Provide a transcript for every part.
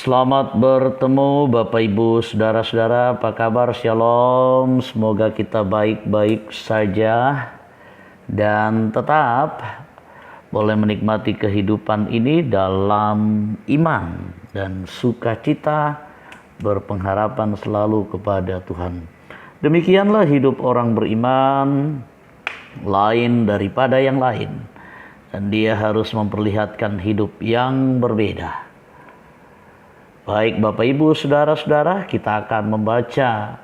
Selamat bertemu Bapak Ibu Saudara-saudara, apa kabar? Shalom, semoga kita baik-baik saja dan tetap boleh menikmati kehidupan ini dalam iman dan sukacita, berpengharapan selalu kepada Tuhan. Demikianlah hidup orang beriman, lain daripada yang lain, dan dia harus memperlihatkan hidup yang berbeda. Baik Bapak Ibu Saudara-saudara, kita akan membaca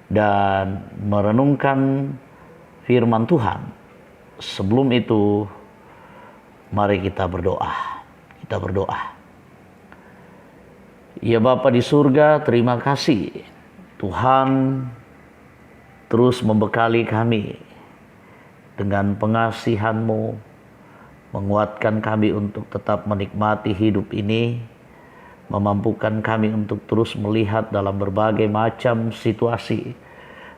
dan merenungkan firman Tuhan. Sebelum itu, mari kita berdoa. Kita berdoa. Ya Bapa di surga, terima kasih Tuhan terus membekali kami dengan pengasihan-Mu, menguatkan kami untuk tetap menikmati hidup ini, memampukan kami untuk terus melihat dalam berbagai macam situasi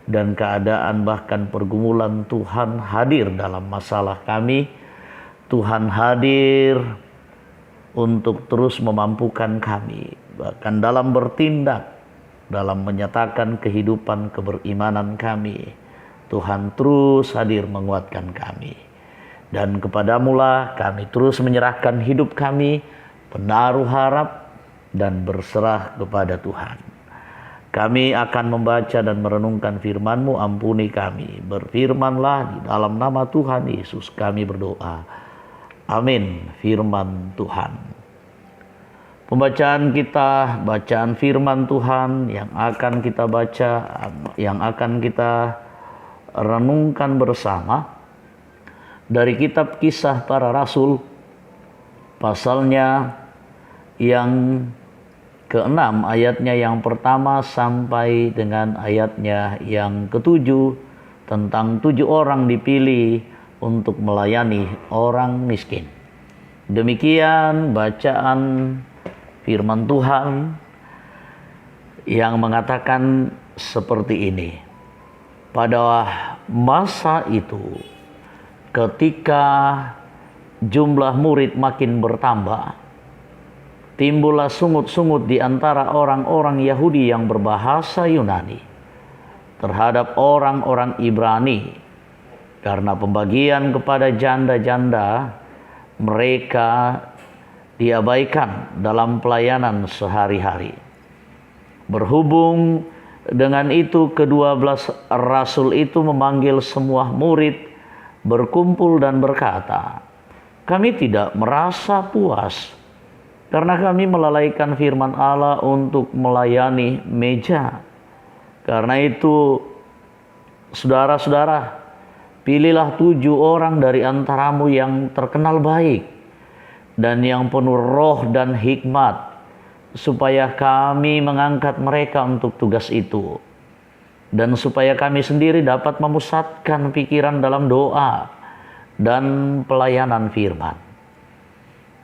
dan keadaan, bahkan pergumulan. Tuhan hadir dalam masalah kami. Tuhan hadir untuk terus memampukan kami, bahkan dalam bertindak, dalam menyatakan kehidupan keberimanan kami. Tuhan terus hadir menguatkan kami. Dan kepadamu-lah kami terus menyerahkan hidup kami, menaruh harap dan berserah kepada Tuhan. Kami akan membaca dan merenungkan firman-Mu, ampuni kami. Berfirmanlah, di dalam nama Tuhan Yesus kami berdoa. Amin. Firman Tuhan. Pembacaan kita, bacaan firman Tuhan yang akan kita baca, yang akan kita renungkan bersama dari kitab Kisah Para Rasul, pasalnya yang ke-6, ayatnya yang pertama sampai dengan ayatnya yang ke-7, tentang 7 orang dipilih untuk melayani orang miskin. Demikian bacaan firman Tuhan yang mengatakan seperti ini. Pada masa itu, ketika jumlah murid makin bertambah, timbullah sungut-sungut di antara orang-orang Yahudi yang berbahasa Yunani terhadap orang-orang Ibrani, karena pembagian kepada janda-janda mereka diabaikan dalam pelayanan sehari-hari. Berhubung dengan itu, ke-12 rasul itu memanggil semua murid, berkumpul dan berkata, "Kami tidak merasa puas karena kami melalaikan firman Allah untuk melayani meja. Karena itu, saudara-saudara, pilihlah 7 orang dari antaramu yang terkenal baik dan yang penuh roh dan hikmat, supaya kami mengangkat mereka untuk tugas itu, dan supaya kami sendiri dapat memusatkan pikiran dalam doa dan pelayanan firman."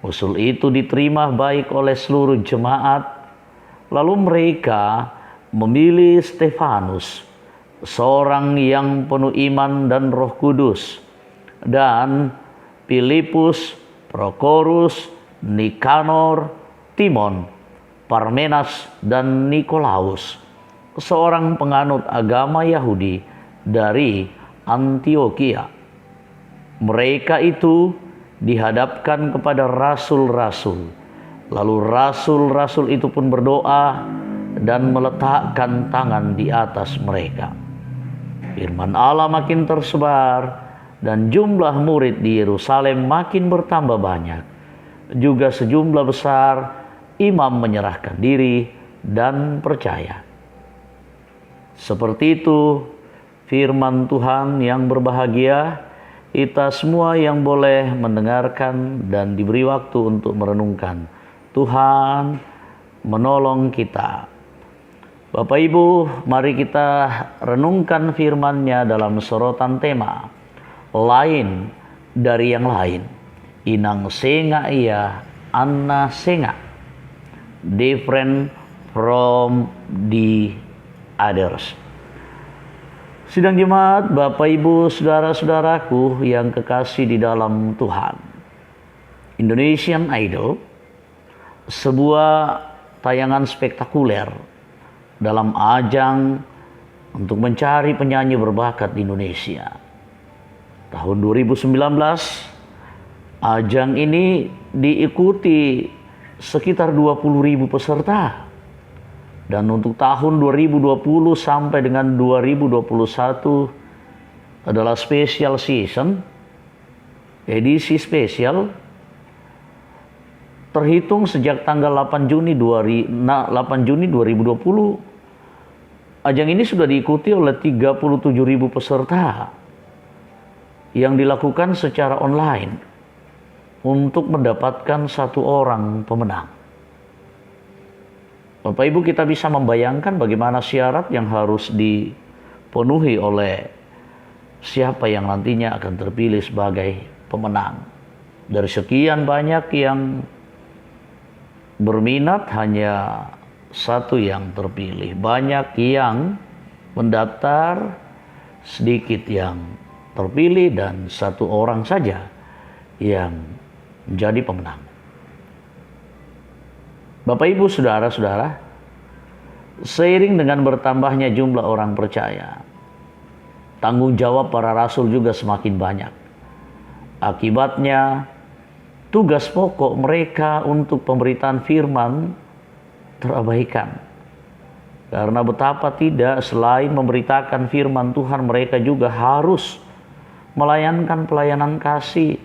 Usul itu diterima baik oleh seluruh jemaat. Lalu mereka memilih Stefanus, seorang yang penuh iman dan Roh Kudus, dan Filipus, Prokorus, Nikanor, Timon, Parmenas, dan Nikolaus, seorang penganut agama Yahudi dari Antioquia. Mereka itu dihadapkan kepada rasul-rasul. Lalu rasul-rasul itu pun berdoa dan meletakkan tangan di atas mereka. Firman Allah makin tersebar dan jumlah murid di Yerusalem makin bertambah banyak. Juga sejumlah besar imam menyerahkan diri dan percaya. Seperti itu firman Tuhan yang berbahagia. Kita semua yang boleh mendengarkan dan diberi waktu untuk merenungkan. Tuhan menolong kita. Bapak Ibu, mari kita renungkan firman-Nya dalam sorotan tema lain dari yang lain. Inang senga ia, anna senga. Different from the others. Sidang jemaat, Bapak Ibu, saudara-saudaraku yang kekasih di dalam Tuhan. Indonesian Idol, sebuah tayangan spektakuler dalam ajang untuk mencari penyanyi berbakat di Indonesia. Tahun 2019, ajang ini diikuti sekitar 20.000 peserta. Dan untuk tahun 2020 sampai dengan 2021 adalah special season, edisi spesial, terhitung sejak tanggal 8 Juni 2020. Ajang ini sudah diikuti oleh 37.000 peserta yang dilakukan secara online untuk mendapatkan satu orang pemenang. Bapak Ibu, kita bisa membayangkan bagaimana syarat yang harus dipenuhi oleh siapa yang nantinya akan terpilih sebagai pemenang. Dari sekian banyak yang berminat, hanya satu yang terpilih. Banyak yang mendaftar, sedikit yang terpilih, dan satu orang saja yang menjadi pemenang. Bapak Ibu, saudara-saudara, seiring dengan bertambahnya jumlah orang percaya, tanggung jawab para rasul juga semakin banyak. Akibatnya, tugas pokok mereka untuk pemberitaan firman terabaikan. Karena betapa tidak, selain memberitakan firman Tuhan, mereka juga harus melayankan pelayanan kasih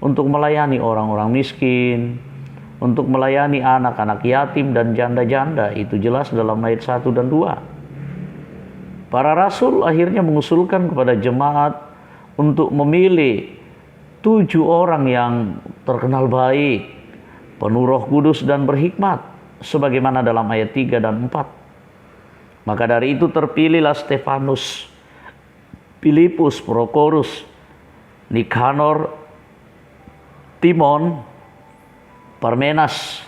untuk melayani orang-orang miskin, untuk melayani anak-anak yatim dan janda-janda. Itu jelas dalam ayat 1 dan 2. Para rasul akhirnya mengusulkan kepada jemaat untuk memilih 7 orang yang terkenal baik, penuh Roh Kudus dan berhikmat, sebagaimana dalam ayat 3 dan 4. Maka dari itu terpilihlah Stefanus, Filipus, Prokorus, Nikanor, Timon, Parmenas,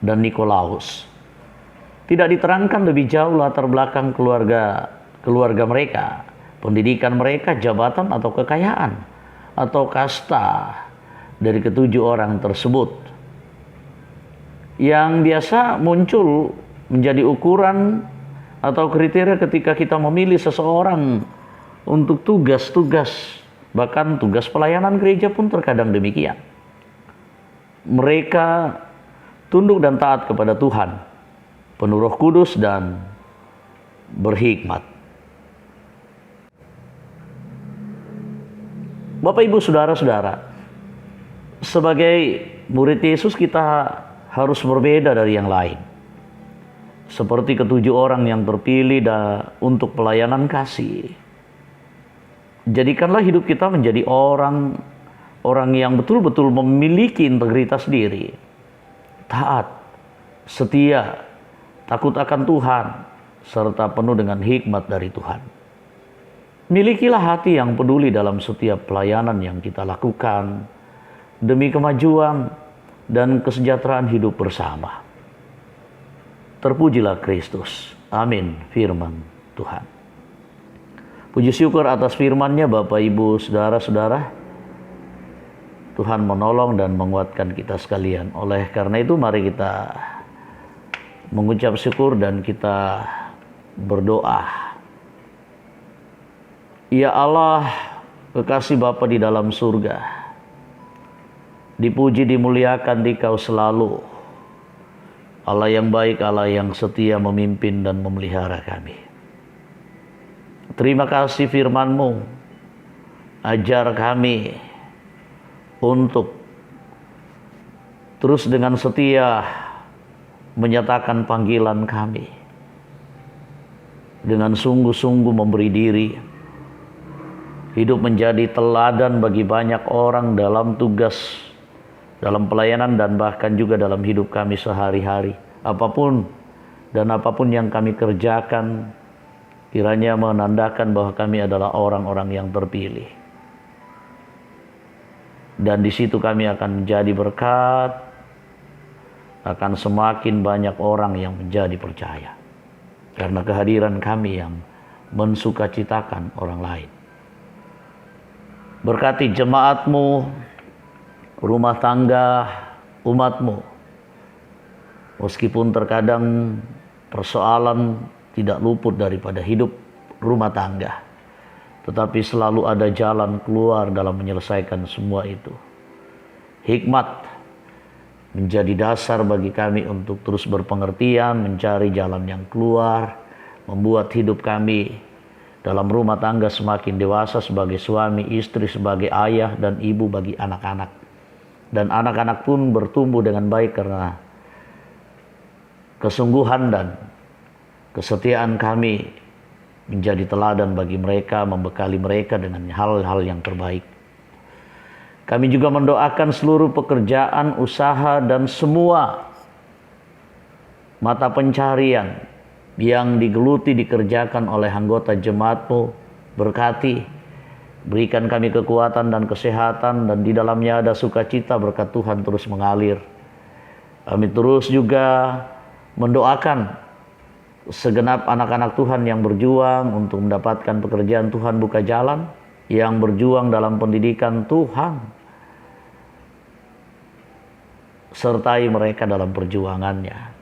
dan Nikolaus. Tidak diterangkan lebih jauh latar belakang keluarga mereka, pendidikan mereka, jabatan atau kekayaan, atau kasta dari ketujuh orang tersebut. Yang biasa muncul menjadi ukuran atau kriteria ketika kita memilih seseorang untuk tugas-tugas, bahkan tugas pelayanan gereja pun terkadang demikian. Mereka tunduk dan taat kepada Tuhan, penuh Roh Kudus dan berhikmat. Bapak Ibu, saudara-saudara, sebagai murid Yesus kita harus berbeda dari yang lain. Seperti ketujuh orang yang terpilih untuk pelayanan kasih. Jadikanlah hidup kita menjadi orang yang betul-betul memiliki integritas diri, taat, setia, takut akan Tuhan, serta penuh dengan hikmat dari Tuhan. Milikilah hati yang peduli dalam setiap pelayanan yang kita lakukan demi kemajuan dan kesejahteraan hidup bersama. Terpujilah Kristus. Amin. Firman Tuhan. Puji syukur atas firman-Nya, Bapak Ibu, saudara-saudara. Tuhan menolong dan menguatkan kita sekalian. Oleh karena itu, mari kita mengucap syukur dan kita berdoa. Ya Allah, kekasih Bapa di dalam surga, dipuji, dimuliakan Dikau selalu. Allah yang baik, Allah yang setia memimpin dan memelihara kami. Terima kasih firman-Mu. Ajar kami untuk terus dengan setia menyatakan panggilan kami. Dengan sungguh-sungguh memberi diri. Hidup menjadi teladan bagi banyak orang dalam tugas, dalam pelayanan, dan bahkan juga dalam hidup kami sehari-hari. Apapun yang kami kerjakan, kiranya menandakan bahwa kami adalah orang-orang yang terpilih. Dan di situ kami akan menjadi berkat, akan semakin banyak orang yang menjadi percaya. Karena kehadiran kami yang mensukacitakan orang lain. Berkati jemaat-Mu, rumah tangga umat-Mu, Meskipun terkadang persoalan tidak luput daripada hidup rumah tangga, tetapi selalu ada jalan keluar dalam menyelesaikan semua itu. Hikmat menjadi dasar bagi kami untuk terus berpengertian, mencari jalan yang keluar, membuat hidup kami dalam rumah tangga semakin dewasa sebagai suami, istri, sebagai ayah dan ibu bagi anak-anak. Dan anak-anak pun bertumbuh dengan baik karena kesungguhan dan kesetiaan kami menjadi teladan bagi mereka, membekali mereka dengan hal-hal yang terbaik. Kami juga mendoakan seluruh pekerjaan, usaha, dan semua mata pencarian yang digeluti dikerjakan oleh anggota jemaat-Mu. Berkati, berikan kami kekuatan dan kesehatan, dan di dalamnya ada sukacita berkat Tuhan terus mengalir. Kami terus juga mendoakan segenap anak-anak Tuhan yang berjuang untuk mendapatkan pekerjaan. Tuhan buka jalan, yang berjuang dalam pendidikan, Tuhan sertai mereka dalam perjuangannya.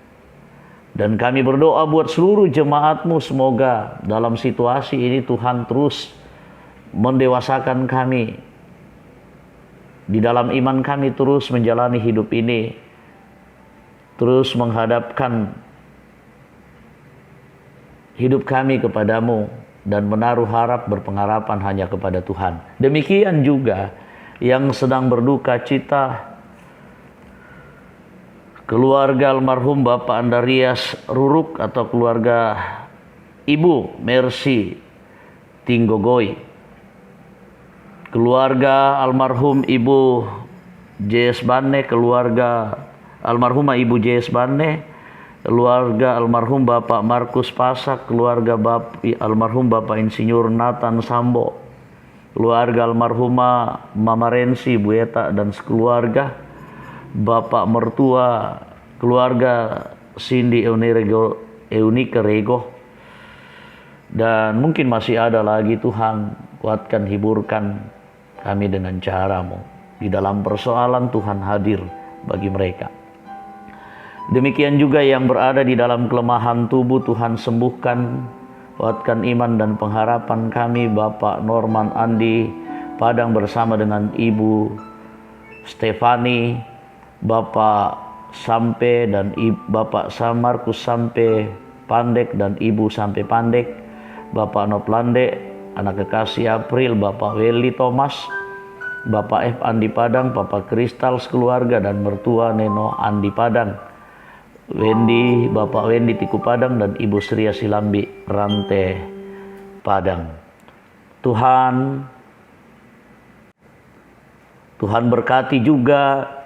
Dan kami berdoa buat seluruh jemaat-Mu, semoga dalam situasi ini Tuhan terus mendewasakan kami di dalam iman kami, terus menjalani hidup ini, terus menghadapkan hidup kami kepadamu dan menaruh harap berpengharapan hanya kepada Tuhan. Demikian juga yang sedang berduka cita keluarga almarhum Bapak Andarias Ruruk atau keluarga Ibu Mercy Tinggogoi, keluarga almarhum Ibu J.S. Banne, keluarga almarhumah Ibu J.S. Banne, keluarga almarhum Bapak Markus Pasak, keluarga almarhum Bapak Insinyur Nathan Sambo, keluarga almarhumah Mama Rensi Bueta dan sekeluarga, Bapak mertua, keluarga Cindy Eunike Rego, dan mungkin masih ada lagi. Tuhan, kuatkan, hiburkan kami dengan cara-Mu. Di dalam persoalan Tuhan hadir bagi mereka. Demikian juga yang berada di dalam kelemahan tubuh, Tuhan sembuhkan, kuatkan iman dan pengharapan kami. Bapak Norman Andi Padang bersama dengan Ibu Stefani, Bapak Sampe dan Bapak Markus Sampe Pandek dan Ibu Sampe Pandek, Bapak Noplande, anak kekasih April, Bapak Welly Thomas, Bapak F. Andi Padang, Bapak Kristal sekeluarga dan mertua Neno Andi Padang, Wendy, Bapak Wendy Tiku Padang dan Ibu Sria Silambi Rante Padang. Tuhan berkati juga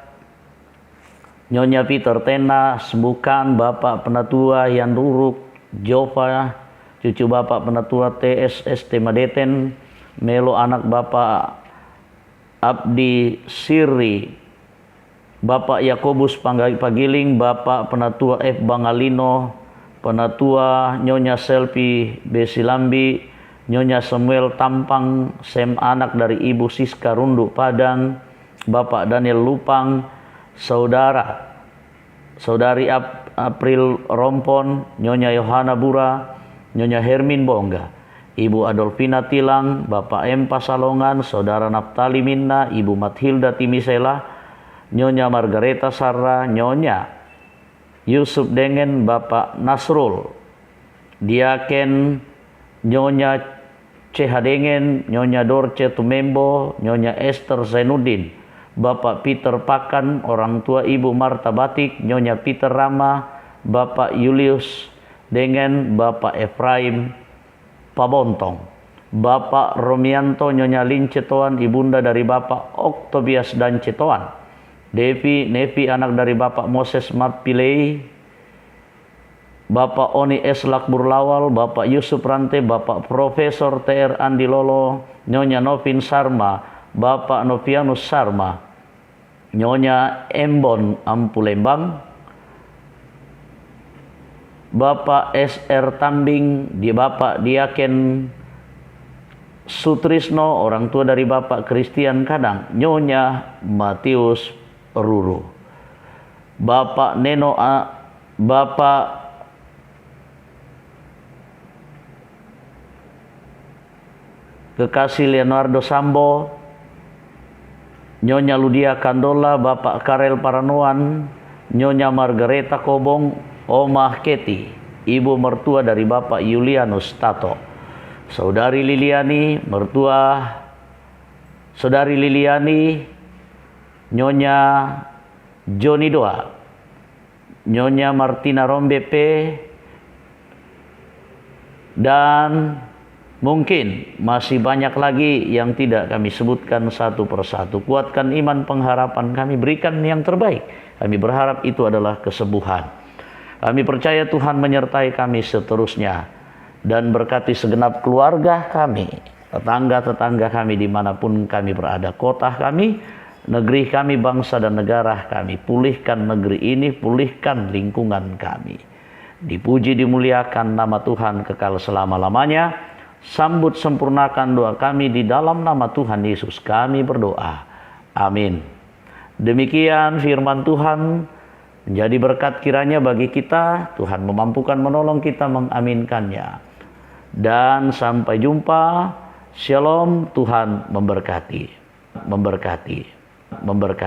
Nyonya Peter Tena, sembuhkan Bapak Penatua Yan Ruruk, Jova, cucu Bapak Penatua TSS Temadeten, Melo anak Bapak Abdi Siri, Bapak Yakobus Pagiling, Bapak Penatua F. Bangalino, Penatua Nyonya Selvi Besilambi, Nyonya Samuel Tampang, Sem anak dari Ibu Siska Rundu Padang, Bapak Daniel Lupang, Saudari April Rompon, Nyonya Yohana Bura, Nyonya Hermin Bongga, Ibu Adolfina Tilang, Bapak M. Pasalongan, Saudara Naftali Minna, Ibu Mathilda Timisela, Nyonya Margareta Sarra, Nyonya Yusuf Dengen, Bapak Nasrul, Diaken Nyonya Cehadengen, Nyonya Dorce Tumembo, Nyonya Esther Zainuddin, Bapak Peter Pakan, orang tua Ibu Marta Batik, Nyonya Peter Rama, Bapak Julius Dengen, Bapak Efraim Pabontong, Bapak Romianto, Nyonya Lin Cetoan, ibunda dari Bapak Oktobias dan Cetoan, Nevi anak dari Bapak Moses Matpilei, Bapak Oni S. Lakburlawal, Bapak Yusuf Rante, Bapak Profesor TR Andi Lolo, Nyonya Novin Sarma, Bapak Novianus Sarma, Nyonya Embon Ampulembang, Bapak SR Tambing, Bapak Diaken Sutrisno, orang tua dari Bapak Christian Kadang, Nyonya Matius Ruru, Bapak Bapak Kekasih Leonardo Sambo, Nyonya Ludia Kandola, Bapak Karel Paranoan, Nyonya Margareta Kobong, Omah Keti, ibu mertua dari Bapak Julianus Tato, Saudari Liliani, mertua Saudari Liliani, Nyonya Joni Doa, Nyonya Martina Rombepe, dan mungkin masih banyak lagi yang tidak kami sebutkan satu persatu. Kuatkan iman pengharapan kami, berikan yang terbaik. Kami berharap itu adalah kesembuhan. Kami percaya Tuhan menyertai kami seterusnya, dan berkati segenap keluarga kami, tetangga-tetangga kami dimanapun kami berada, kota kami, negeri kami, bangsa dan negara kami. Pulihkan negeri ini, pulihkan lingkungan kami. Dipuji dimuliakan nama Tuhan kekal selama-lamanya. Sambut sempurnakan doa kami di dalam nama Tuhan Yesus kami berdoa. Amin. Demikian firman Tuhan, menjadi berkat kiranya bagi kita. Tuhan memampukan menolong kita mengaminkannya. Dan sampai jumpa. Shalom. Tuhan memberkati. Memberkati. Memberkati.